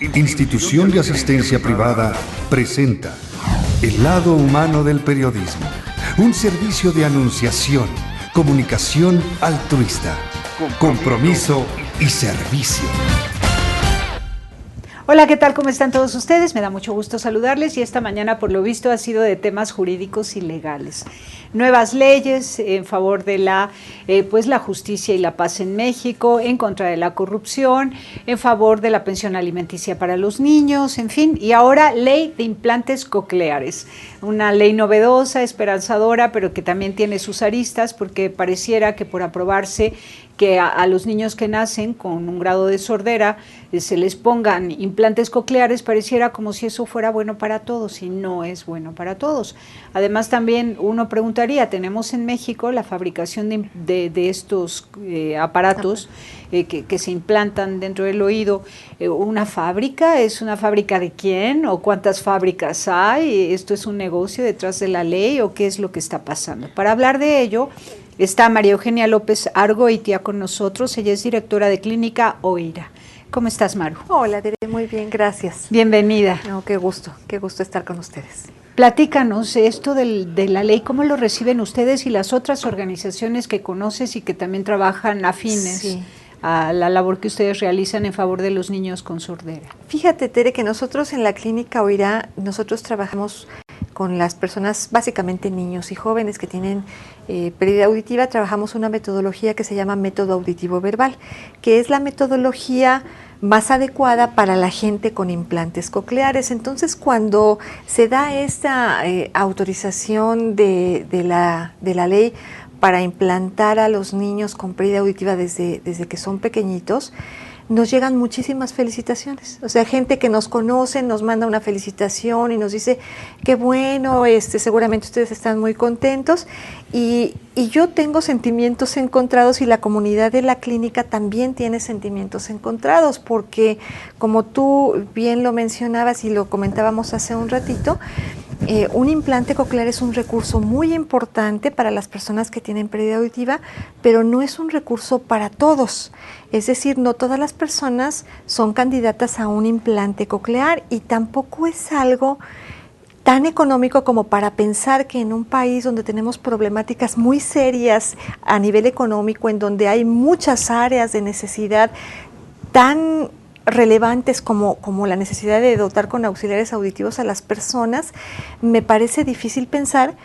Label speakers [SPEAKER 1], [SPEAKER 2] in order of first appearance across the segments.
[SPEAKER 1] Institución de Asistencia Privada presenta El lado humano del periodismo, un servicio de anunciación, comunicación altruista, compromiso y servicio.
[SPEAKER 2] Hola, ¿qué tal? ¿Cómo están todos ustedes? Me da mucho gusto saludarles y esta mañana, por lo visto, ha sido de temas jurídicos y legales. Nuevas leyes en favor de la justicia y la paz en México, en contra de la corrupción, en favor de la pensión alimenticia para los niños, en fin. Y ahora, ley de implantes cocleares. Una ley novedosa, esperanzadora, pero que también tiene sus aristas, porque pareciera que por aprobarse que a los niños que nacen con un grado de sordera se les pongan implantes cocleares, pareciera como si eso fuera bueno para todos, y no es bueno para todos. Además, también uno preguntaría, tenemos en México la fabricación de estos aparatos que se implantan dentro del oído. ¿Una fábrica? ¿Es una fábrica de quién? ¿O cuántas fábricas hay? ¿Esto es un negocio detrás de la ley? ¿O qué es lo que está pasando? Para hablar de ello, está María Eugenia López Argoitia con nosotros. Ella es directora de Clínica Oira. ¿Cómo estás, Maru?
[SPEAKER 3] Hola, Tere, muy bien, gracias.
[SPEAKER 2] Bienvenida.
[SPEAKER 3] No, qué gusto estar con ustedes.
[SPEAKER 2] Platícanos esto de la ley, ¿cómo lo reciben ustedes y las otras organizaciones que conoces y que también trabajan afines a la labor que ustedes realizan en favor de los niños con sordera?
[SPEAKER 3] Fíjate, Tere, que nosotros en la Clínica Oira, nosotros trabajamos con las personas, básicamente niños y jóvenes que tienen pérdida auditiva. Trabajamos una metodología que se llama método auditivo verbal, que es la metodología más adecuada para la gente con implantes cocleares. Entonces, cuando se da esta autorización de la ley para implantar a los niños con pérdida auditiva desde que son pequeñitos, nos llegan muchísimas felicitaciones. O sea, gente que nos conoce nos manda una felicitación y nos dice, qué bueno, seguramente ustedes están muy contentos. Y yo tengo sentimientos encontrados, y la comunidad de la clínica también tiene sentimientos encontrados, porque como tú bien lo mencionabas y lo comentábamos hace un ratito, un implante coclear es un recurso muy importante para las personas que tienen pérdida auditiva, pero no es un recurso para todos. Es decir, no todas las personas son candidatas a un implante coclear, y tampoco es algo tan económico como para pensar que en un país donde tenemos problemáticas muy serias a nivel económico, en donde hay muchas áreas de necesidad tan relevantes como la necesidad de dotar con auxiliares auditivos a las personas, me parece difícil pensar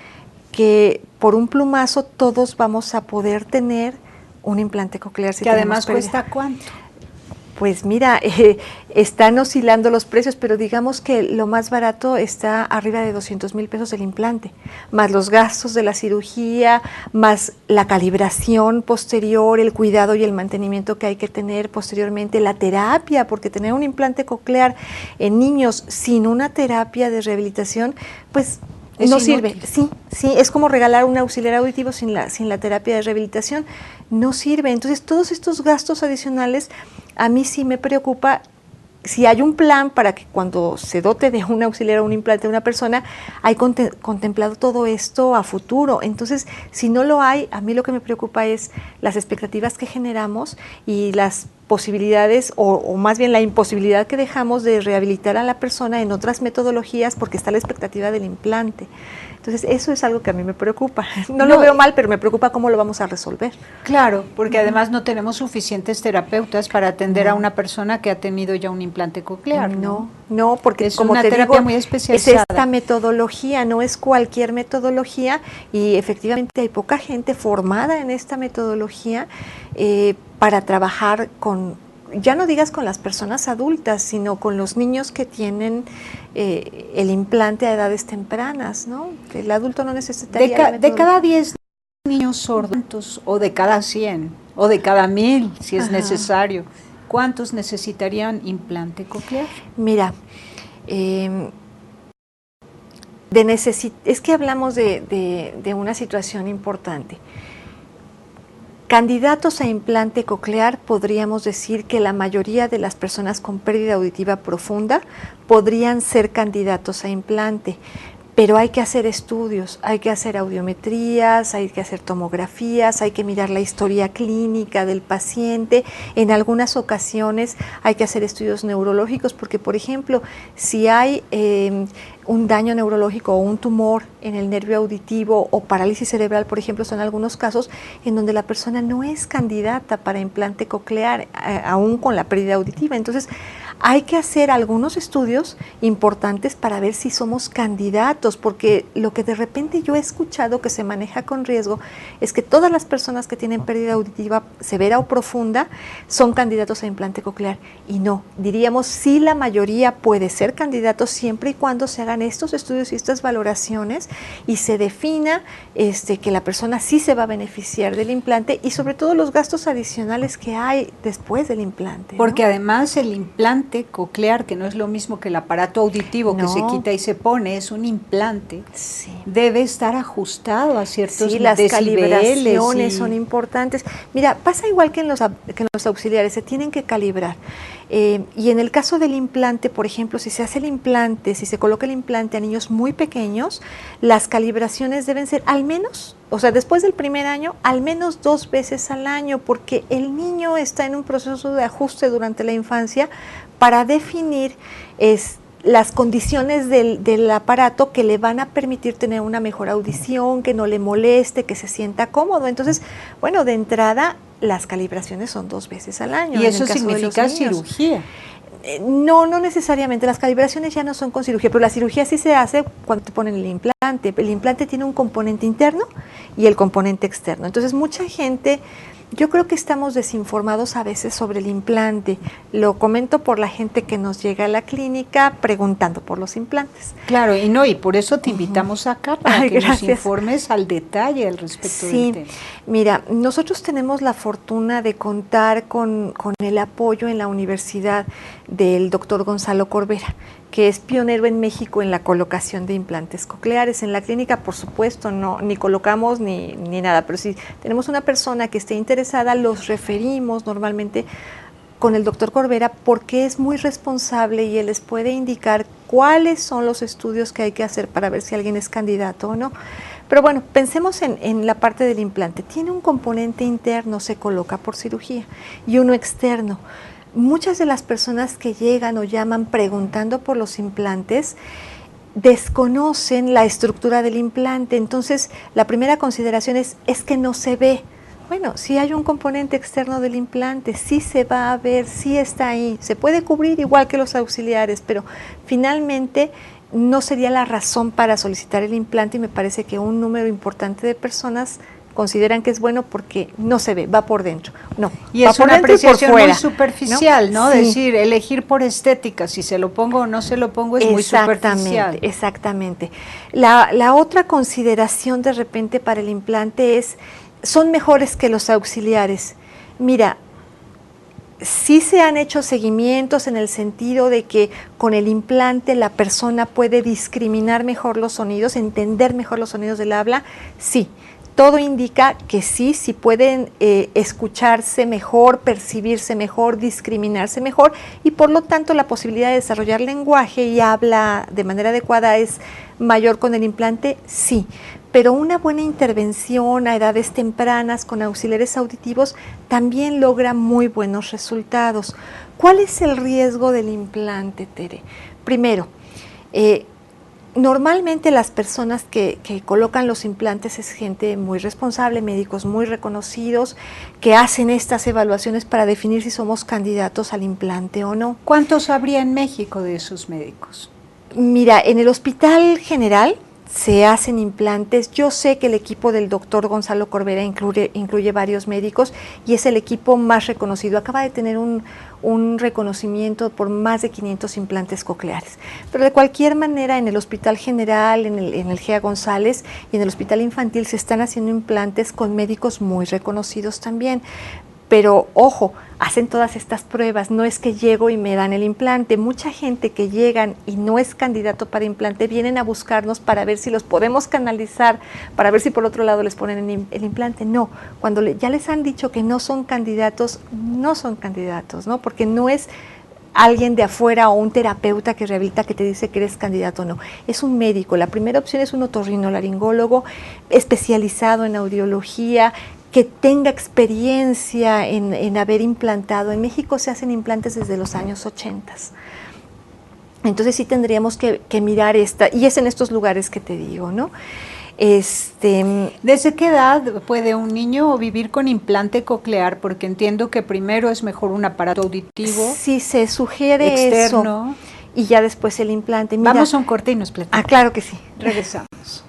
[SPEAKER 3] que por un plumazo todos vamos a poder tener un implante coclear.
[SPEAKER 2] Que además cuesta ¿cuánto?
[SPEAKER 3] Pues mira, están oscilando los precios, pero digamos que lo más barato está arriba de 200,000 pesos el implante, más los gastos de la cirugía, más la calibración posterior, el cuidado y el mantenimiento que hay que tener posteriormente, la terapia, porque tener un implante coclear en niños sin una terapia de rehabilitación, pues no sirve. Sí, es como regalar un auxiliar auditivo sin la terapia de rehabilitación, no sirve. Entonces, todos estos gastos adicionales, a mí sí me preocupa si hay un plan para que cuando se dote de un auxiliar o un implante a una persona, hay contemplado todo esto a futuro. Entonces, si no lo hay, a mí lo que me preocupa es las expectativas que generamos y las posibilidades, o más bien la imposibilidad que dejamos de rehabilitar a la persona en otras metodologías porque está la expectativa del implante. Entonces, eso es algo que a mí me preocupa. No lo veo mal, pero me preocupa cómo lo vamos a resolver.
[SPEAKER 2] Claro, porque además no tenemos suficientes terapeutas para atender a una persona que ha tenido ya un implante coclear.
[SPEAKER 3] No, porque
[SPEAKER 2] es
[SPEAKER 3] como
[SPEAKER 2] una
[SPEAKER 3] te
[SPEAKER 2] terapia
[SPEAKER 3] digo,
[SPEAKER 2] muy especializada.
[SPEAKER 3] es esta metodología, no es cualquier metodología, y efectivamente hay poca gente formada en esta metodología para trabajar con, ya no digas con las personas adultas, sino con los niños que tienen el implante a edades tempranas, ¿no? El adulto no necesitaría
[SPEAKER 2] de cada 10 niños sordos, o de cada 100, o de cada 1000, si es necesario, ¿cuántos necesitarían implante coclear?
[SPEAKER 3] Mira, es que hablamos de una situación importante. Candidatos a implante coclear, podríamos decir que la mayoría de las personas con pérdida auditiva profunda podrían ser candidatos a implante, pero hay que hacer estudios, hay que hacer audiometrías, hay que hacer tomografías, hay que mirar la historia clínica del paciente. En algunas ocasiones hay que hacer estudios neurológicos porque, por ejemplo, si hay un daño neurológico o un tumor en el nervio auditivo o parálisis cerebral, por ejemplo, son algunos casos en donde la persona no es candidata para implante coclear, aún con la pérdida auditiva. Entonces, hay que hacer algunos estudios importantes para ver si somos candidatos, porque lo que de repente yo he escuchado que se maneja con riesgo es que todas las personas que tienen pérdida auditiva severa o profunda son candidatos a implante coclear, y no, diríamos sí, la mayoría puede ser candidato siempre y cuando se hagan estos estudios y estas valoraciones y se defina que la persona sí se va a beneficiar del implante y sobre todo los gastos adicionales que hay después del implante, ¿no?
[SPEAKER 2] Porque además el implante coclear, que no es lo mismo que el aparato auditivo que se quita y se pone, es un implante,
[SPEAKER 3] sí,
[SPEAKER 2] debe estar ajustado a ciertos
[SPEAKER 3] sí, las calibraciones
[SPEAKER 2] y
[SPEAKER 3] son importantes. Mira, pasa igual que en los auxiliares, se tienen que calibrar. Y en el caso del implante, por ejemplo, si se hace el implante, si se coloca el implante a niños muy pequeños, las calibraciones deben ser al menos, o sea, después del primer año, al menos 2 veces al año, porque el niño está en un proceso de ajuste durante la infancia para definir las condiciones del aparato que le van a permitir tener una mejor audición, que no le moleste, que se sienta cómodo. Entonces, bueno, de entrada, las calibraciones son 2 veces al año.
[SPEAKER 2] ¿Y eso significa cirugía?
[SPEAKER 3] No necesariamente, las calibraciones ya no son con cirugía, pero la cirugía sí se hace cuando te ponen el implante. El implante tiene un componente interno y el componente externo. Entonces, mucha gente, yo creo que estamos desinformados a veces sobre el implante. Lo comento por la gente que nos llega a la clínica preguntando por los implantes.
[SPEAKER 2] Claro, y por eso te invitamos acá para que nos informes al detalle al respecto del tema.
[SPEAKER 3] Mira, nosotros tenemos la fortuna de contar con el apoyo en la universidad del doctor Gonzalo Corbera, que es pionero en México en la colocación de implantes cocleares. En la clínica, por supuesto, no ni colocamos ni nada, pero si tenemos una persona que esté interesada, los referimos normalmente con el doctor Corbera porque es muy responsable y él les puede indicar cuáles son los estudios que hay que hacer para ver si alguien es candidato o no. Pero bueno, pensemos en la parte del implante. Tiene un componente interno, se coloca por cirugía, y uno externo. Muchas de las personas que llegan o llaman preguntando por los implantes desconocen la estructura del implante. Entonces, la primera consideración es que no se ve. Bueno, si hay un componente externo del implante, sí se va a ver, sí está ahí. Se puede cubrir igual que los auxiliares, pero finalmente no sería la razón para solicitar el implante, y me parece que un número importante de personas consideran que es bueno porque no se ve, va por dentro. No,
[SPEAKER 2] y
[SPEAKER 3] va
[SPEAKER 2] es
[SPEAKER 3] por
[SPEAKER 2] una
[SPEAKER 3] dentro y por
[SPEAKER 2] apreciación
[SPEAKER 3] fuera,
[SPEAKER 2] muy superficial, ¿no?
[SPEAKER 3] Sí.
[SPEAKER 2] Decir, elegir por estética, si se lo pongo o no se lo pongo, es muy superficial.
[SPEAKER 3] Exactamente. La otra consideración de repente para el implante son mejores que los auxiliares. Mira, sí se han hecho seguimientos en el sentido de que con el implante la persona puede discriminar mejor los sonidos, entender mejor los sonidos del habla, sí. Todo indica que sí pueden escucharse mejor, percibirse mejor, discriminarse mejor, y por lo tanto la posibilidad de desarrollar lenguaje y habla de manera adecuada es mayor con el implante, sí. Pero una buena intervención a edades tempranas con auxiliares auditivos también logra muy buenos resultados. ¿Cuál es el riesgo del implante, Tere? Primero, normalmente las personas que colocan los implantes es gente muy responsable, médicos muy reconocidos, que hacen estas evaluaciones para definir si somos candidatos al implante o no.
[SPEAKER 2] ¿Cuántos habría en México de esos médicos?
[SPEAKER 3] Mira, en el Hospital General se hacen implantes. Yo sé que el equipo del doctor Gonzalo Corbera incluye varios médicos y es el equipo más reconocido. Acaba de tener un reconocimiento por más de 500 implantes cocleares. Pero de cualquier manera, en el Hospital General, en el GEA González y en el Hospital Infantil se están haciendo implantes con médicos muy reconocidos también. Pero ojo, hacen todas estas pruebas, no es que llego y me dan el implante. Mucha gente que llegan y no es candidato para implante vienen a buscarnos para ver si los podemos canalizar, para ver si por otro lado les ponen el implante. No, cuando ya les han dicho que no son candidatos, no son candidatos, ¿no? Porque no es alguien de afuera o un terapeuta que rehabilita que te dice que eres candidato o no. Es un médico. La primera opción es un otorrinolaringólogo especializado en audiología, que tenga experiencia en haber implantado. En México se hacen implantes desde los años 80. Entonces sí tendríamos que mirar y es en estos lugares que te digo, ¿no?
[SPEAKER 2] ¿Desde qué edad puede un niño vivir con implante coclear? Porque entiendo que primero es mejor un aparato auditivo.
[SPEAKER 3] Sí, se sugiere
[SPEAKER 2] externo.
[SPEAKER 3] Eso. Y ya después el implante. Mira,
[SPEAKER 2] vamos a un corte y nos platicamos.
[SPEAKER 3] Claro que sí.
[SPEAKER 2] Regresamos.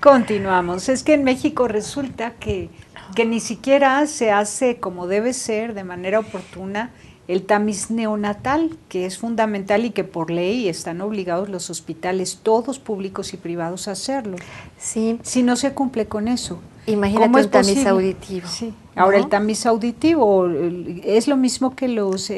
[SPEAKER 2] Continuamos. Es que en México resulta que ni siquiera se hace como debe ser, de manera oportuna, el tamiz neonatal, que es fundamental y que por ley están obligados los hospitales, todos públicos y privados, a hacerlo.
[SPEAKER 3] Sí.
[SPEAKER 2] Si no se cumple con eso.
[SPEAKER 3] Imagínate el tamiz auditivo.
[SPEAKER 2] Sí. Ahora, el tamiz auditivo es lo mismo que los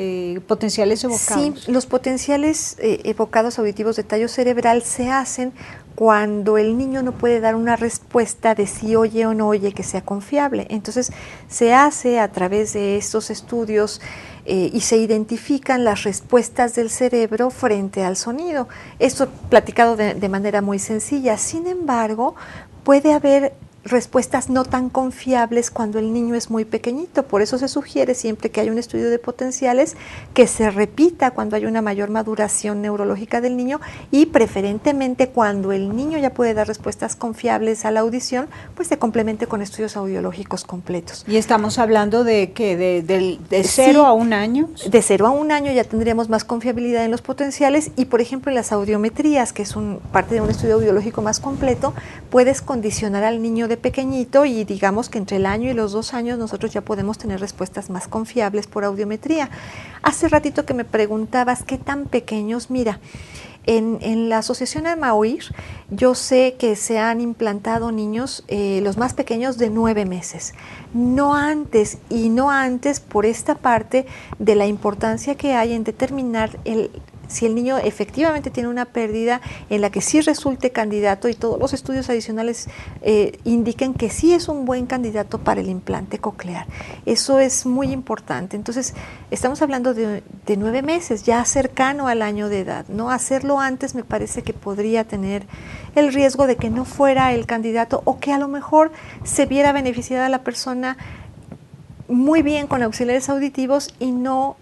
[SPEAKER 2] potenciales evocados.
[SPEAKER 3] Sí, los potenciales evocados auditivos de tallo cerebral se hacen cuando el niño no puede dar una respuesta de si oye o no oye que sea confiable. Entonces, se hace a través de estos estudios y se identifican las respuestas del cerebro frente al sonido. Esto platicado de manera muy sencilla. Sin embargo, puede haber respuestas no tan confiables cuando el niño es muy pequeñito. Por eso se sugiere siempre que hay un estudio de potenciales que se repita cuando hay una mayor maduración neurológica del niño y preferentemente cuando el niño ya puede dar respuestas confiables a la audición, pues se complemente con estudios audiológicos completos.
[SPEAKER 2] ¿Y estamos hablando de qué? ¿De 0
[SPEAKER 3] sí,
[SPEAKER 2] a 1 año?
[SPEAKER 3] De 0 a 1 año ya tendríamos más confiabilidad en los potenciales y, por ejemplo, en las audiometrías, que es parte de un estudio audiológico más completo, puedes condicionar al niño de pequeñito y digamos que entre el año y los 2 años nosotros ya podemos tener respuestas más confiables por audiometría. Hace ratito que me preguntabas qué tan pequeños, mira, en la asociación AMAOIR yo sé que se han implantado niños, los más pequeños de 9 meses, no antes, y no antes por esta parte de la importancia que hay en determinar si el niño efectivamente tiene una pérdida en la que sí resulte candidato y todos los estudios adicionales indiquen que sí es un buen candidato para el implante coclear. Eso es muy importante. Entonces, estamos hablando de 9 meses, ya cercano al año de edad, ¿no? Hacerlo antes me parece que podría tener el riesgo de que no fuera el candidato o que a lo mejor se viera beneficiada la persona muy bien con auxiliares auditivos y no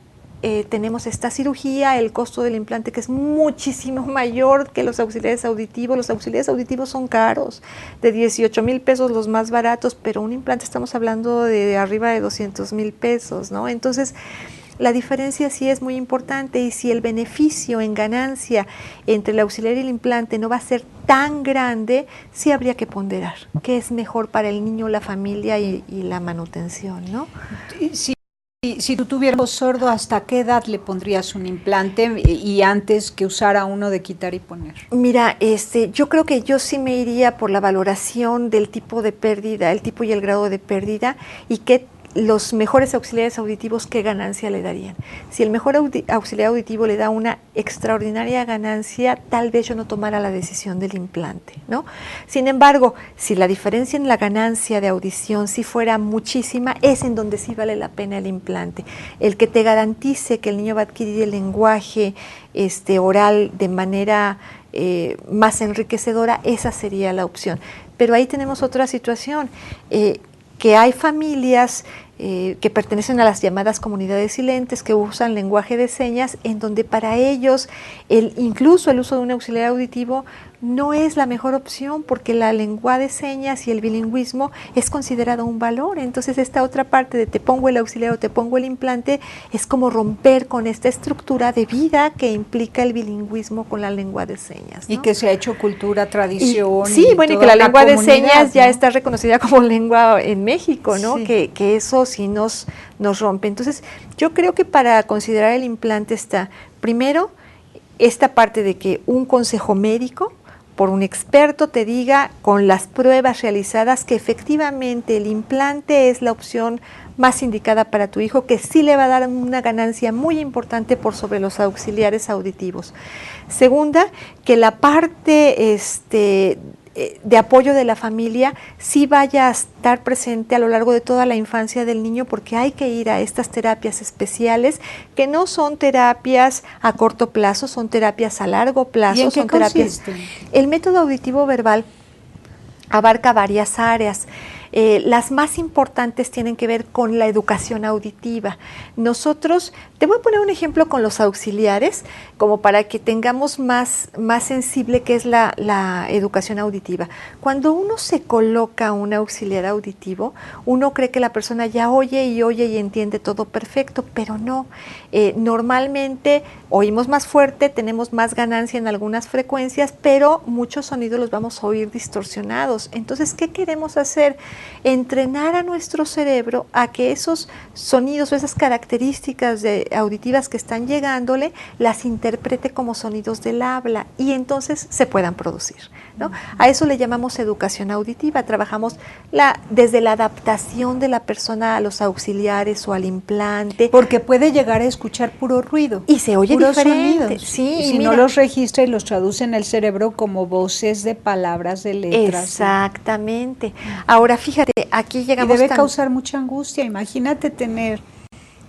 [SPEAKER 3] tenemos esta cirugía, el costo del implante que es muchísimo mayor que los auxiliares auditivos. Los auxiliares auditivos son caros, de 18,000 pesos los más baratos, pero un implante estamos hablando de arriba de 200,000 pesos, ¿no? Entonces, la diferencia sí es muy importante, y si el beneficio en ganancia entre el auxiliar y el implante no va a ser tan grande, sí habría que ponderar qué es mejor para el niño, la familia y la manutención, ¿no?
[SPEAKER 2] Si tú tuvieras sordo, ¿hasta qué edad le pondrías un implante y antes que usara uno de quitar y poner?
[SPEAKER 3] Mira, yo creo que yo sí me iría por la valoración del tipo de pérdida, el tipo y el grado de pérdida, y qué los mejores auxiliares auditivos, ¿qué ganancia le darían? Si el mejor auxiliar auditivo le da una extraordinaria ganancia, tal vez yo no tomara la decisión del implante, ¿no? Sin embargo, si la diferencia en la ganancia de audición sí fuera muchísima, es en donde sí vale la pena el implante. El que te garantice que el niño va a adquirir el lenguaje oral de manera más enriquecedora, esa sería la opción. Pero ahí tenemos otra situación, que hay familias que pertenecen a las llamadas comunidades silentes, que usan lenguaje de señas, en donde para ellos incluso el uso de un auxiliar auditivo no es la mejor opción, porque la lengua de señas y el bilingüismo es considerado un valor. Entonces, esta otra parte de te pongo el auxiliar o te pongo el implante es como romper con esta estructura de vida que implica el bilingüismo con la lengua de señas, ¿no?
[SPEAKER 2] Y que se ha hecho cultura, tradición.
[SPEAKER 3] Sí, bueno, y que la lengua de señas ya está reconocida como lengua en México, ¿no? Sí. Que eso sí nos rompe. Entonces, yo creo que para considerar el implante está, primero, esta parte de que un consejo médico por un experto te diga con las pruebas realizadas que efectivamente el implante es la opción más indicada para tu hijo, que sí le va a dar una ganancia muy importante por sobre los auxiliares auditivos. Segunda, que la parte de apoyo de la familia sí vaya a estar presente a lo largo de toda la infancia del niño, porque hay que ir a estas terapias especiales que no son terapias a corto plazo, son terapias a largo plazo.
[SPEAKER 2] ¿Y en qué consiste?
[SPEAKER 3] El método auditivo verbal abarca varias áreas. Las más importantes tienen que ver con la educación auditiva. Nosotros, te voy a poner un ejemplo con los auxiliares, como para que tengamos más sensible qué es la educación auditiva. Cuando uno se coloca un auxiliar auditivo, uno cree que la persona ya oye y entiende todo perfecto, pero no. Normalmente oímos más fuerte, tenemos más ganancia en algunas frecuencias, pero muchos sonidos los vamos a oír distorsionados. Entonces, ¿qué queremos hacer? Entrenar a nuestro cerebro a que esos sonidos o esas características auditivas que están llegándole las interprete como sonidos del habla y entonces se puedan producir, ¿no? A eso le llamamos educación auditiva. Trabajamos desde la adaptación de la persona a los auxiliares o al implante.
[SPEAKER 2] Porque puede llegar a escuchar puro ruido.
[SPEAKER 3] Y se oye diferente.
[SPEAKER 2] Sonidos.
[SPEAKER 3] Sí,
[SPEAKER 2] y si no los registra y los traduce en el cerebro como voces de palabras, de letras.
[SPEAKER 3] Exactamente. Ahora, fíjate, aquí llegamos.
[SPEAKER 2] Y debe causar mucha angustia. Imagínate tener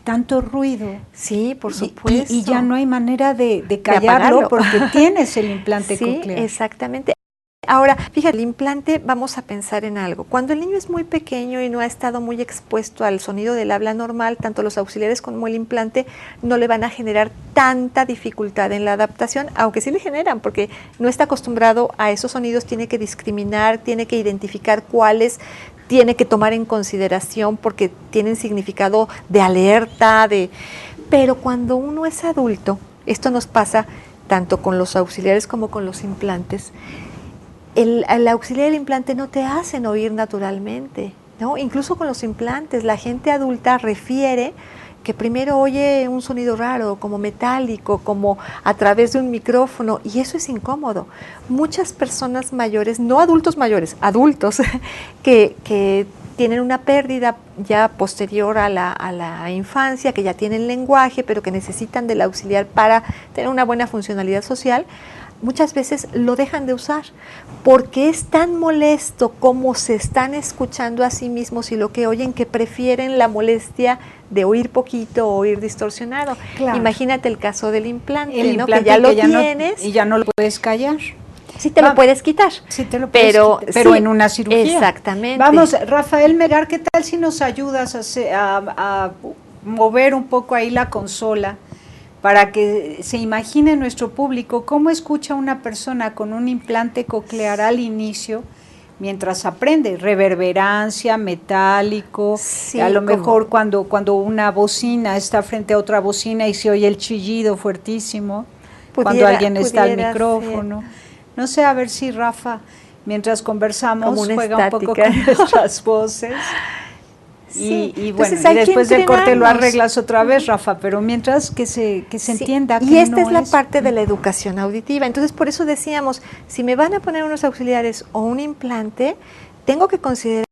[SPEAKER 2] tanto ruido.
[SPEAKER 3] Sí, por supuesto.
[SPEAKER 2] Y ya no hay manera de callarlo porque tienes el implante coclear.
[SPEAKER 3] Sí, exactamente. Ahora, fíjate, el implante, vamos a pensar en algo. Cuando el niño es muy pequeño y no ha estado muy expuesto al sonido del habla normal, tanto los auxiliares como el implante no le van a generar tanta dificultad en la adaptación, aunque sí le generan, porque no está acostumbrado a esos sonidos, tiene que discriminar, tiene que identificar cuáles tiene que tomar en consideración porque tienen significado de alerta, pero cuando uno es adulto, esto nos pasa tanto con los auxiliares como con los implantes. El auxiliar del implante no te hacen oír naturalmente, ¿no? Incluso con los implantes, la gente adulta refiere que primero oye un sonido raro, como metálico, como a través de un micrófono, y eso es incómodo. Muchas personas mayores, no adultos mayores, adultos, que tienen una pérdida ya posterior a la infancia, que ya tienen lenguaje, pero que necesitan del auxiliar para tener una buena funcionalidad social, muchas veces lo dejan de usar porque es tan molesto como se están escuchando a sí mismos y lo que oyen, que prefieren la molestia de oír poquito o oír distorsionado.
[SPEAKER 2] Claro.
[SPEAKER 3] Imagínate el caso del implante,
[SPEAKER 2] El
[SPEAKER 3] ¿no?
[SPEAKER 2] implante
[SPEAKER 3] Que ya lo
[SPEAKER 2] no,
[SPEAKER 3] tienes
[SPEAKER 2] y ya no lo puedes callar.
[SPEAKER 3] Sí te lo puedes quitar.
[SPEAKER 2] Sí te lo puedes quitar, pero
[SPEAKER 3] sí,
[SPEAKER 2] en una cirugía.
[SPEAKER 3] Exactamente.
[SPEAKER 2] Vamos, Rafael Merar, ¿qué tal si nos ayudas a mover un poco ahí la consola para que se imagine nuestro público cómo escucha una persona con un implante coclear al inicio mientras aprende? Reverberancia, metálico,
[SPEAKER 3] Sí,
[SPEAKER 2] a lo mejor cuando una bocina está frente a otra bocina y se oye el chillido fuertísimo, cuando alguien está al micrófono. No sé, a ver si Rafa, mientras conversamos, juega un poco con nuestras voces.
[SPEAKER 3] Sí.
[SPEAKER 2] Y bueno, y después del corte lo arreglas otra vez, Rafa, pero mientras que se entienda.
[SPEAKER 3] Y esta es la parte de la educación auditiva. Entonces, por eso decíamos, si me van a poner unos auxiliares o un implante, tengo que considerar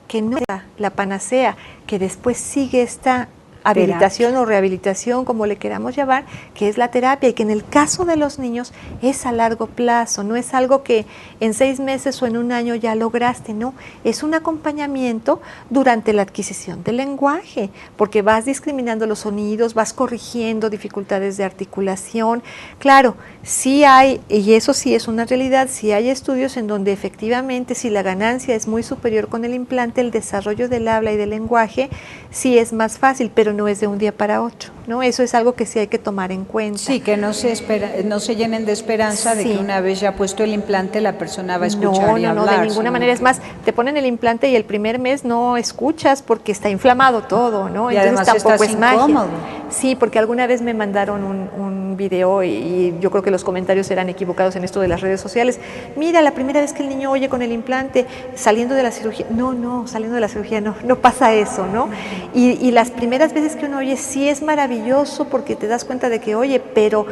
[SPEAKER 3] que no es la panacea, que después sigue esta habilitación o rehabilitación, como le queramos llamar, que es la terapia, y que en el caso de los niños es a largo plazo, no es algo que en 6 meses o en un año ya lograste, no, es un acompañamiento durante la adquisición del lenguaje, porque vas discriminando los sonidos, vas corrigiendo dificultades de articulación. Claro, sí hay, y eso sí es una realidad, sí hay estudios en donde efectivamente si la ganancia es muy superior con el implante, el desarrollo del habla y del lenguaje sí es más fácil, pero no es de un día para otro, ¿no? Eso es algo que sí hay que tomar en cuenta.
[SPEAKER 2] Sí, que no se llenen de esperanza de que una vez ya puesto el implante la persona va a escuchar y hablar.
[SPEAKER 3] No, de ninguna manera. Es más, te ponen el implante y el primer mes no escuchas porque está inflamado todo, ¿no?
[SPEAKER 2] Y
[SPEAKER 3] entonces
[SPEAKER 2] además
[SPEAKER 3] tampoco es magia.
[SPEAKER 2] Incómodo.
[SPEAKER 3] Sí, porque alguna vez me mandaron un video y yo creo que los comentarios eran equivocados en esto de las redes sociales. Mira, la primera vez que el niño oye con el implante saliendo de la cirugía. No, saliendo de la cirugía no pasa eso, ¿no? Y las primeras veces que uno oye sí es maravilloso porque te das cuenta de que oye, pero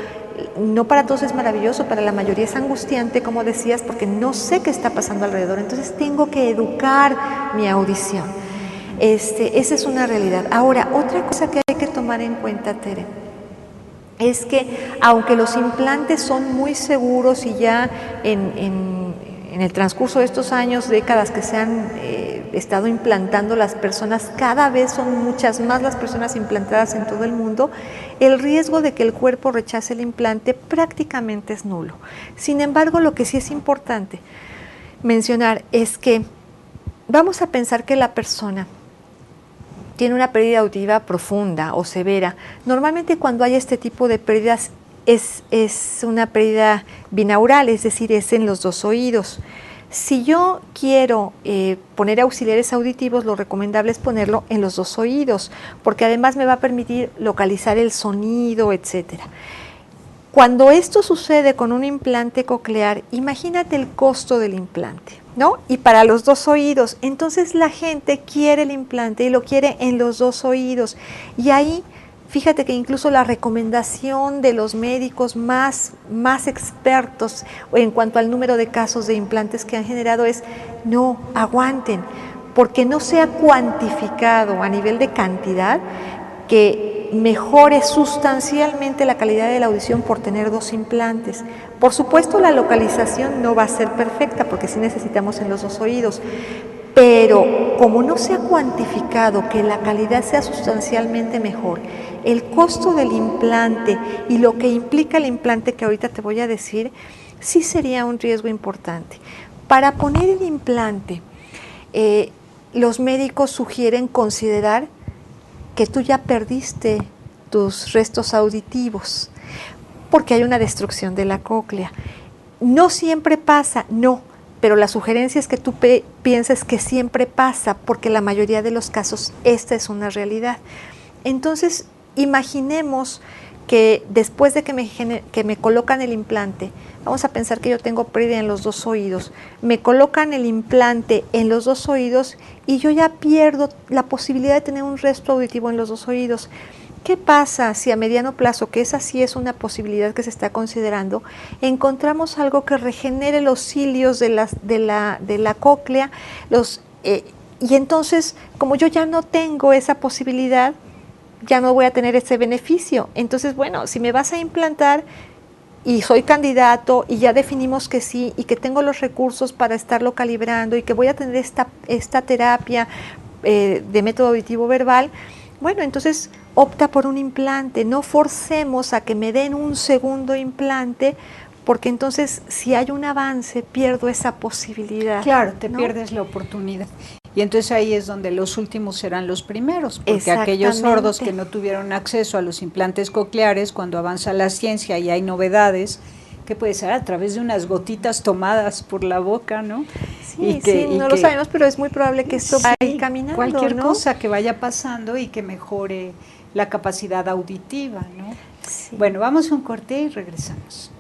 [SPEAKER 3] no para todos es maravilloso, para la mayoría es angustiante, como decías, porque no sé qué está pasando alrededor, entonces tengo que educar mi audición. Esa es una realidad. Ahora, otra cosa que hay que tomar en cuenta, Tere, es que aunque los implantes son muy seguros y ya en el transcurso de estos años, décadas que se han estado implantando las personas, cada vez son muchas más las personas implantadas en todo el mundo, el riesgo de que el cuerpo rechace el implante prácticamente es nulo. Sin embargo, lo que sí es importante mencionar es que vamos a pensar que la persona tiene una pérdida auditiva profunda o severa. Normalmente cuando hay este tipo de pérdidas es una pérdida binaural, es decir, es en los 2 oídos. Si yo quiero poner auxiliares auditivos, lo recomendable es ponerlo en los 2 oídos, porque además me va a permitir localizar el sonido, etcétera. Cuando esto sucede con un implante coclear, imagínate el costo del implante, ¿no? Y para los 2 oídos, entonces la gente quiere el implante y lo quiere en los 2 oídos. Y ahí, fíjate que incluso la recomendación de los médicos más expertos en cuanto al número de casos de implantes que han generado es, no, aguanten, porque no se ha cuantificado a nivel de cantidad que mejore sustancialmente la calidad de la audición por tener 2 implantes. Por supuesto, la localización no va a ser perfecta porque sí necesitamos en los 2 oídos, pero como no se ha cuantificado que la calidad sea sustancialmente mejor, el costo del implante y lo que implica el implante que ahorita te voy a decir, sí sería un riesgo importante. Para poner el implante, los médicos sugieren considerar que tú ya perdiste tus restos auditivos, porque hay una destrucción de la cóclea. No siempre pasa, no, pero la sugerencia es que tú pienses que siempre pasa, porque la mayoría de los casos esta es una realidad. Entonces, imaginemos que después de que me colocan el implante, vamos a pensar que yo tengo pérdida en los 2 oídos, me colocan el implante en los 2 oídos y yo ya pierdo la posibilidad de tener un resto auditivo en los 2 oídos. ¿Qué pasa si a mediano plazo, que esa sí es una posibilidad que se está considerando, encontramos algo que regenere los cilios de la cóclea, Y entonces, como yo ya no tengo esa posibilidad, ya no voy a tener ese beneficio. Entonces, bueno, si me vas a implantar y soy candidato y ya definimos que sí y que tengo los recursos para estarlo calibrando y que voy a tener esta terapia de método auditivo verbal, bueno, entonces opta por un implante. No forcemos a que me den un segundo implante, porque entonces si hay un avance pierdo esa posibilidad.
[SPEAKER 2] Claro, te
[SPEAKER 3] ¿no?
[SPEAKER 2] pierdes la oportunidad. Y entonces ahí es donde los últimos serán los primeros, porque aquellos sordos que no tuvieron acceso a los implantes cocleares, cuando avanza la ciencia y hay novedades, que puede ser a través de unas gotitas tomadas por la boca, ¿no?
[SPEAKER 3] Sí, no lo sabemos, pero es muy probable que esto vaya caminando,
[SPEAKER 2] cualquier
[SPEAKER 3] ¿no?
[SPEAKER 2] cosa que vaya pasando y que mejore la capacidad auditiva, ¿no?
[SPEAKER 3] Sí.
[SPEAKER 2] Bueno, vamos a un corte y regresamos.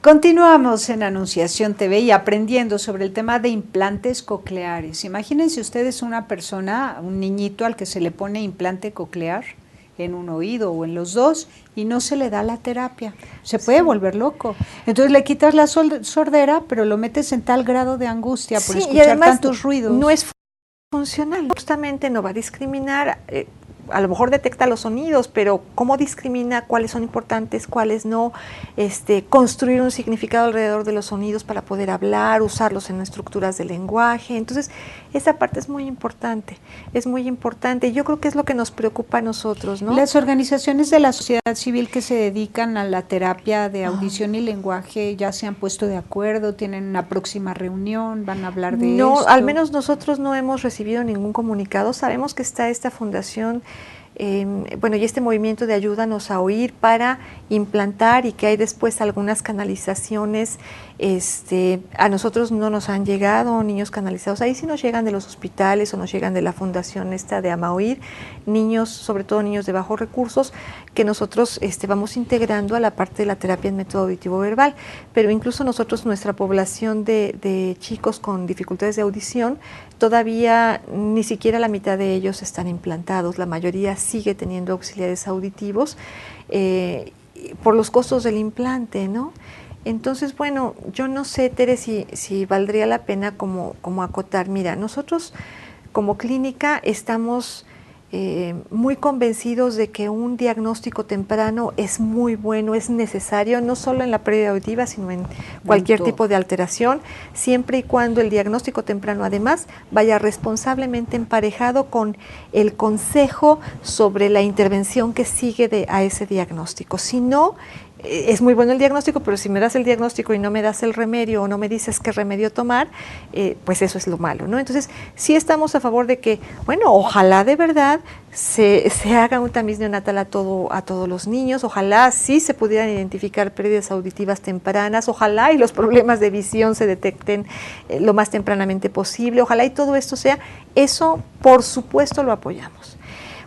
[SPEAKER 2] Continuamos en Anunciación TV y aprendiendo sobre el tema de implantes cocleares. Imagínense ustedes una persona, un niñito al que se le pone implante coclear en un oído o en los dos y no se le da la terapia. Se puede volver loco. Entonces le quitas la sordera, pero lo metes en tal grado de angustia por escuchar tantos ruidos.
[SPEAKER 3] No es funcional, justamente no va a discriminar. A lo mejor detecta los sonidos, pero ¿cómo discrimina cuáles son importantes, cuáles no? Construir un significado alrededor de los sonidos para poder hablar, usarlos en estructuras de lenguaje. Entonces, esa parte es muy importante, es muy importante. Yo creo que es lo que nos preocupa a nosotros, ¿no?
[SPEAKER 2] Las organizaciones de la sociedad civil que se dedican a la terapia de audición y lenguaje ya se han puesto de acuerdo, tienen una próxima reunión, van a hablar de esto.
[SPEAKER 3] No, al menos nosotros no hemos recibido ningún comunicado. Sabemos que está esta fundación y este movimiento de Ayúdanos a Oír para implantar y que hay después algunas canalizaciones. A nosotros no nos han llegado niños canalizados, ahí sí nos llegan de los hospitales o nos llegan de la fundación esta de Amaoír, niños, sobre todo niños de bajos recursos, que nosotros vamos integrando a la parte de la terapia en método auditivo verbal, pero incluso nosotros, nuestra población de chicos con dificultades de audición, todavía ni siquiera la mitad de ellos están implantados, la mayoría sigue teniendo auxiliares auditivos por los costos del implante, ¿no? Entonces, bueno, yo no sé, Tere, si valdría la pena como acotar. Mira, nosotros como clínica estamos muy convencidos de que un diagnóstico temprano es muy bueno, es necesario, no solo en la pérdida auditiva, sino en cualquier tipo de alteración, siempre y cuando el diagnóstico temprano además vaya responsablemente emparejado con el consejo sobre la intervención que sigue a ese diagnóstico. Si no, es muy bueno el diagnóstico, pero si me das el diagnóstico y no me das el remedio o no me dices qué remedio tomar, pues eso es lo malo, ¿no? Entonces, sí estamos a favor de que, bueno, ojalá de verdad se haga un tamiz neonatal a todos los niños, ojalá sí se pudieran identificar pérdidas auditivas tempranas, ojalá y los problemas de visión se detecten lo más tempranamente posible, ojalá y todo esto sea, eso por supuesto lo apoyamos.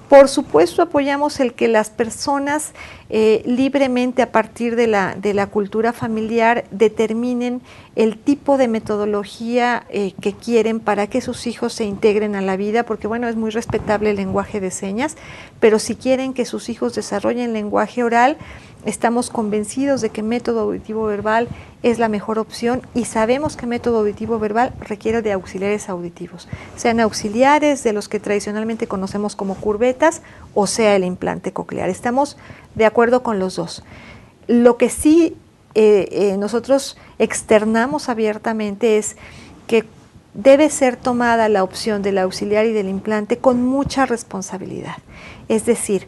[SPEAKER 3] Por supuesto apoyamos el que las personas libremente a partir de la cultura familiar determinen el tipo de metodología que quieren para que sus hijos se integren a la vida, porque bueno, es muy respetable el lenguaje de señas, pero si quieren que sus hijos desarrollen lenguaje oral, estamos convencidos de que método auditivo verbal es la mejor opción y sabemos que método auditivo verbal requiere de auxiliares auditivos, sean auxiliares de los que tradicionalmente conocemos como curvetas o sea el implante coclear. Estamos de acuerdo con los dos. Lo que sí nosotros externamos abiertamente es que debe ser tomada la opción del auxiliar y del implante con mucha responsabilidad. Es decir,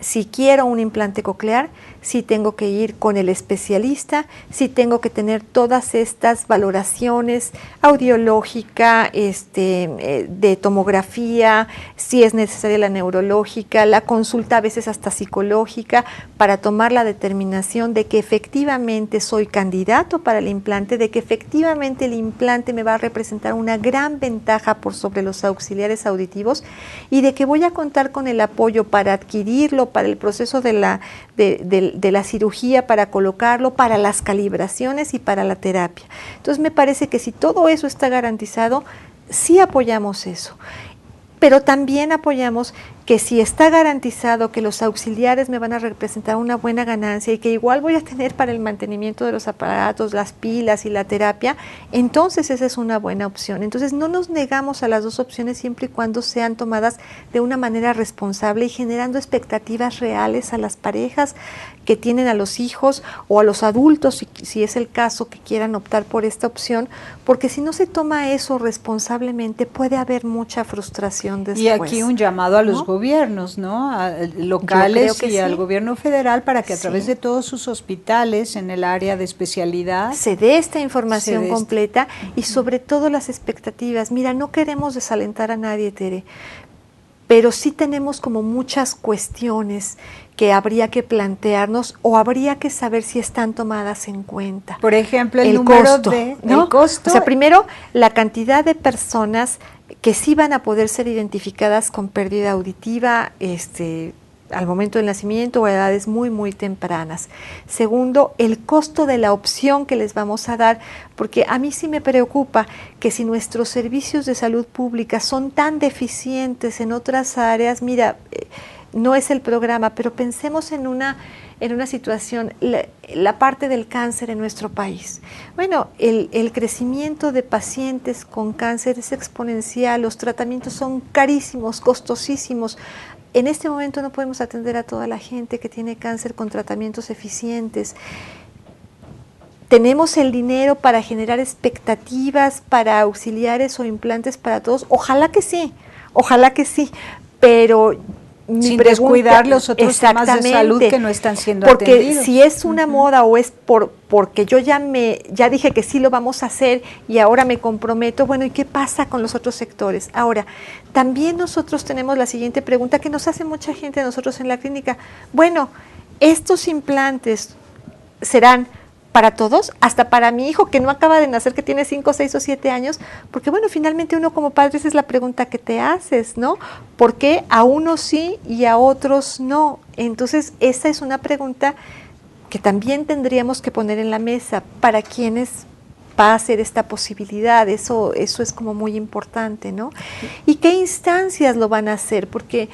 [SPEAKER 3] si quiero un implante coclear, sí tengo que ir con el especialista, sí tengo que tener todas estas valoraciones audiológica, de tomografía, si es necesaria la neurológica, la consulta a veces hasta psicológica, para tomar la determinación de que efectivamente soy candidato para el implante, de que efectivamente el implante me va a representar una gran ventaja por sobre los auxiliares auditivos y de que voy a contar con el apoyo para adquirirlo, para el proceso de la cirugía, para colocarlo, para las calibraciones y para la terapia. Entonces me parece que si todo eso está garantizado, sí apoyamos eso. Pero también apoyamos que si está garantizado que los auxiliares me van a representar una buena ganancia y que igual voy a tener para el mantenimiento de los aparatos, las pilas y la terapia, entonces esa es una buena opción. Entonces no nos negamos a las dos opciones siempre y cuando sean tomadas de una manera responsable y generando expectativas reales a las parejas que tienen a los hijos o a los adultos, si es el caso, que quieran optar por esta opción, porque si no se toma eso responsablemente puede haber mucha frustración después.
[SPEAKER 2] Y aquí un llamado a los gobiernos, ¿no? Locales y al gobierno federal para que a través de todos sus hospitales en el área de especialidad
[SPEAKER 3] se dé esta información completa y sobre todo las expectativas. Mira, no queremos desalentar a nadie, Tere, pero sí tenemos como muchas cuestiones que habría que plantearnos o habría que saber si están tomadas en cuenta.
[SPEAKER 2] Por ejemplo, el número
[SPEAKER 3] costo, ¿no?
[SPEAKER 2] el costo.
[SPEAKER 3] O sea, primero, la cantidad de personas que sí van a poder ser identificadas con pérdida auditiva al momento del nacimiento o a edades muy, muy tempranas. Segundo, el costo de la opción que les vamos a dar, porque a mí sí me preocupa que si nuestros servicios de salud pública son tan deficientes en otras áreas, mira, no es el programa, pero pensemos en una situación, la parte del cáncer en nuestro país. Bueno, el crecimiento de pacientes con cáncer es exponencial, los tratamientos son carísimos, costosísimos. En este momento no podemos atender a toda la gente que tiene cáncer con tratamientos eficientes. ¿Tenemos el dinero para generar expectativas para auxiliares o implantes para todos? Ojalá que sí, pero
[SPEAKER 2] sin descuidar los otros temas de salud que no están siendo
[SPEAKER 3] atendidos.
[SPEAKER 2] Porque
[SPEAKER 3] si es una moda o es porque yo ya dije que sí lo vamos a hacer y ahora me comprometo, bueno, ¿y qué pasa con los otros sectores? Ahora, también nosotros tenemos la siguiente pregunta que nos hace mucha gente a nosotros en la clínica. Bueno, ¿estos implantes serán para todos, hasta para mi hijo que no acaba de nacer, que tiene 5, 6 o 7 años, porque bueno, finalmente uno como padre esa es la pregunta que te haces, ¿no? ¿Por qué a unos sí y a otros no? Entonces, esa es una pregunta que también tendríamos que poner en la mesa para quienes va a ser esta posibilidad, eso es como muy importante, ¿no? ¿Y qué instancias lo van a hacer? Porque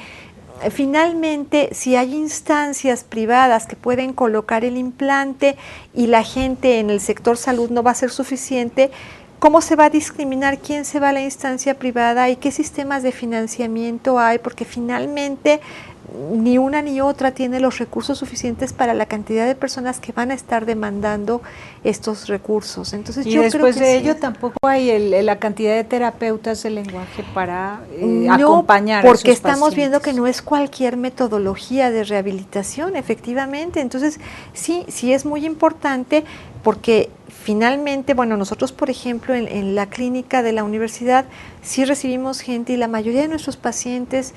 [SPEAKER 3] finalmente, si hay instancias privadas que pueden colocar el implante y la gente en el sector salud no va a ser suficiente, ¿cómo se va a discriminar quién se va a la instancia privada y qué sistemas de financiamiento hay? Porque finalmente ni una ni otra tiene los recursos suficientes para la cantidad de personas que van a estar demandando estos recursos. Entonces,
[SPEAKER 2] y
[SPEAKER 3] yo
[SPEAKER 2] después
[SPEAKER 3] creo que
[SPEAKER 2] de
[SPEAKER 3] sí.
[SPEAKER 2] ello tampoco hay la cantidad de terapeutas del lenguaje para
[SPEAKER 3] No,
[SPEAKER 2] acompañar
[SPEAKER 3] porque
[SPEAKER 2] a esos
[SPEAKER 3] estamos
[SPEAKER 2] pacientes.
[SPEAKER 3] viendo que no es cualquier metodología de rehabilitación, efectivamente. Entonces, sí es muy importante porque finalmente, bueno, nosotros, por ejemplo, en la clínica de la universidad, sí recibimos gente y la mayoría de nuestros pacientes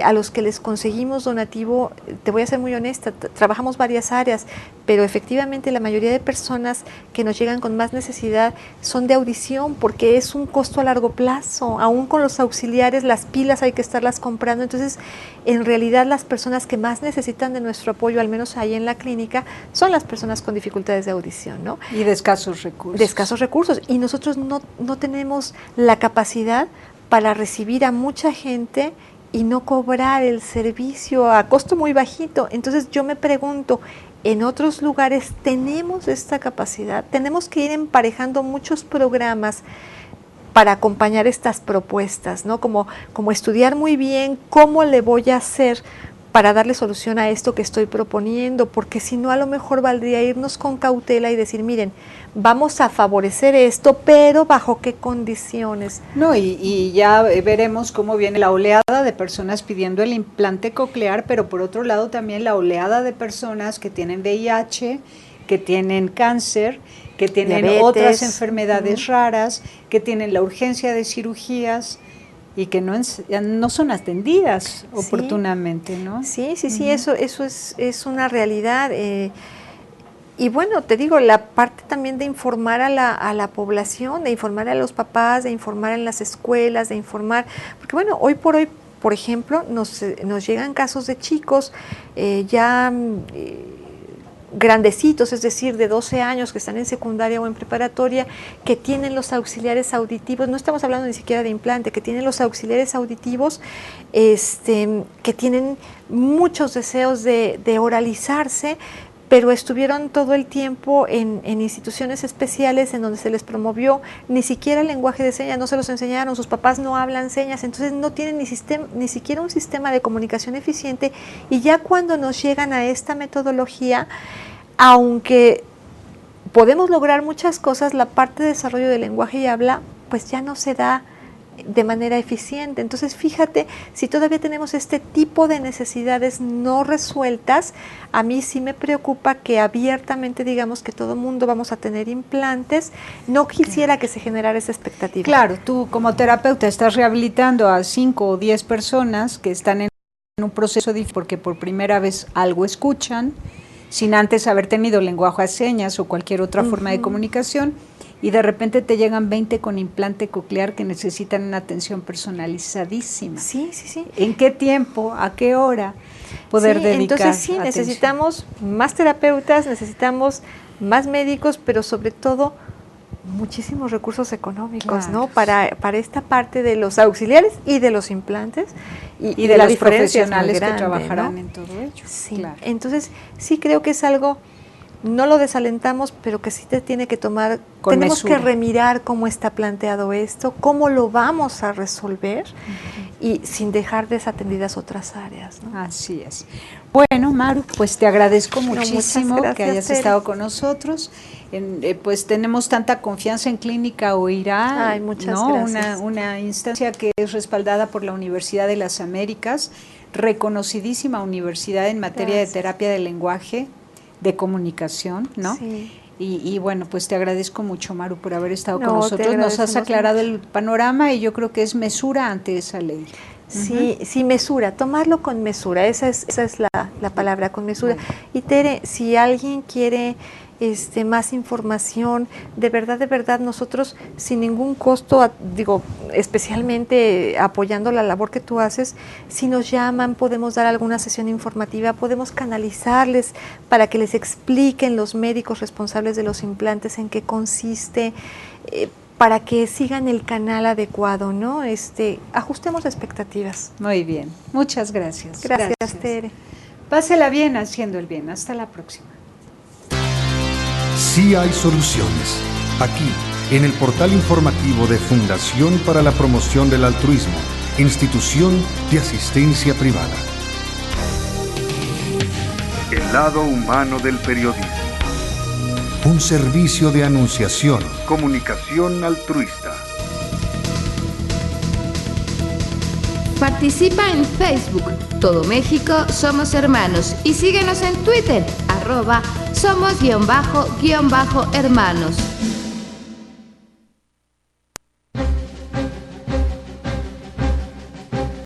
[SPEAKER 3] a los que les conseguimos donativo, te voy a ser muy honesta, trabajamos varias áreas, pero efectivamente la mayoría de personas que nos llegan con más necesidad son de audición porque es un costo a largo plazo, aún con los auxiliares, las pilas hay que estarlas comprando, entonces en realidad las personas que más necesitan de nuestro apoyo, al menos ahí en la clínica, son las personas con dificultades de audición, ¿no?
[SPEAKER 2] Y de escasos recursos.
[SPEAKER 3] De escasos recursos. Y nosotros no tenemos la capacidad para recibir a mucha gente y no cobrar el servicio a costo muy bajito. Entonces yo me pregunto, ¿en otros lugares tenemos esta capacidad? Tenemos que ir emparejando muchos programas para acompañar estas propuestas, ¿no? Como estudiar muy bien cómo le voy a hacer para darle solución a esto que estoy proponiendo, porque si no, a lo mejor valdría irnos con cautela y decir, miren, vamos a favorecer esto, pero ¿bajo qué condiciones?
[SPEAKER 2] No, y ya veremos cómo viene la oleada de personas pidiendo el implante coclear, pero por otro lado también la oleada de personas que tienen VIH, que tienen cáncer, que tienen
[SPEAKER 3] Diabetes,
[SPEAKER 2] otras enfermedades raras, que tienen la urgencia de cirugías y que no son atendidas oportunamente, ¿no?
[SPEAKER 3] Sí, eso es una realidad. Y bueno, te digo, la parte también de informar a la población, de informar a los papás, de informar en las escuelas, de informar, porque bueno, hoy por hoy, por ejemplo, nos llegan casos de chicos grandecitos, es decir, de 12 años que están en secundaria o en preparatoria, que tienen los auxiliares auditivos, no estamos hablando ni siquiera de implante, que tienen los auxiliares auditivos, que tienen muchos deseos de oralizarse, pero estuvieron todo el tiempo en instituciones especiales en donde se les promovió ni siquiera el lenguaje de señas, no se los enseñaron, sus papás no hablan señas, entonces no tienen ni siquiera un sistema de comunicación eficiente, y ya cuando nos llegan a esta metodología, aunque podemos lograr muchas cosas, la parte de desarrollo del lenguaje y habla pues ya no se da de manera eficiente. Entonces, fíjate, si todavía tenemos este tipo de necesidades no resueltas, a mí sí me preocupa que abiertamente digamos que todo mundo vamos a tener implantes. No quisiera que se generara esa expectativa.
[SPEAKER 2] Claro, tú como terapeuta estás rehabilitando a 5 o 10 personas que están en un proceso difícil porque por primera vez algo escuchan, sin antes haber tenido lenguaje de señas o cualquier otra forma de comunicación, y de repente te llegan 20 con implante coclear que necesitan una atención personalizadísima.
[SPEAKER 3] Sí.
[SPEAKER 2] ¿En qué tiempo? ¿A qué hora poder dedicar
[SPEAKER 3] entonces sí,
[SPEAKER 2] atención?
[SPEAKER 3] necesitamos más terapeutas, necesitamos más médicos, pero sobre todo muchísimos recursos económicos,
[SPEAKER 2] Claro,
[SPEAKER 3] ¿no? Para esta parte de los auxiliares y de los implantes
[SPEAKER 2] y de
[SPEAKER 3] la
[SPEAKER 2] los
[SPEAKER 3] diferencia es muy
[SPEAKER 2] profesionales
[SPEAKER 3] grande,
[SPEAKER 2] que trabajarán,
[SPEAKER 3] ¿no?
[SPEAKER 2] en todo ello.
[SPEAKER 3] Sí,
[SPEAKER 2] Claro.
[SPEAKER 3] entonces sí creo que es algo, no lo desalentamos, pero que sí te tiene que tomar,
[SPEAKER 2] Con
[SPEAKER 3] tenemos
[SPEAKER 2] mesura.
[SPEAKER 3] que remirar cómo está planteado esto, cómo lo vamos a resolver y sin dejar desatendidas otras áreas, ¿no?
[SPEAKER 2] Así es. Bueno, Maru, pues te agradezco
[SPEAKER 3] muchas
[SPEAKER 2] muchísimo
[SPEAKER 3] gracias,
[SPEAKER 2] que hayas
[SPEAKER 3] Tere.
[SPEAKER 2] estado con nosotros. Pues tenemos tanta confianza en Clínica Oirá,
[SPEAKER 3] Ay, muchas
[SPEAKER 2] ¿no?
[SPEAKER 3] gracias.
[SPEAKER 2] Una instancia que es respaldada por la Universidad de las Américas, reconocidísima universidad en materia
[SPEAKER 3] Gracias.
[SPEAKER 2] de terapia del lenguaje, de comunicación, ¿no?
[SPEAKER 3] Sí.
[SPEAKER 2] Y bueno, pues te agradezco mucho, Maru, por haber estado
[SPEAKER 3] No,
[SPEAKER 2] con
[SPEAKER 3] te
[SPEAKER 2] nosotros. Nos has
[SPEAKER 3] agradecemos
[SPEAKER 2] aclarado
[SPEAKER 3] mucho.
[SPEAKER 2] el panorama y yo creo que es mesura ante esa ley.
[SPEAKER 3] Sí, mesura, tomarlo con mesura, esa es la palabra, con mesura.
[SPEAKER 2] Bueno.
[SPEAKER 3] Y Tere, si alguien quiere más información. De verdad, nosotros sin ningún costo, digo, especialmente apoyando la labor que tú haces, si nos llaman podemos dar alguna sesión informativa, podemos canalizarles para que les expliquen los médicos responsables de los implantes en qué consiste, para que sigan el canal adecuado, ¿no? Ajustemos expectativas.
[SPEAKER 2] Muy bien, muchas gracias.
[SPEAKER 3] Gracias, Tere.
[SPEAKER 2] Pásela bien haciendo el bien. Hasta la próxima.
[SPEAKER 1] Sí hay soluciones. Aquí, en el portal informativo de Fundación para la Promoción del Altruismo, Institución de Asistencia Privada. El lado humano del periodismo. Un servicio de anunciación, comunicación altruista.
[SPEAKER 4] Participa en Facebook, Todo México Somos Hermanos, y síguenos en Twitter, @somos_hermanos.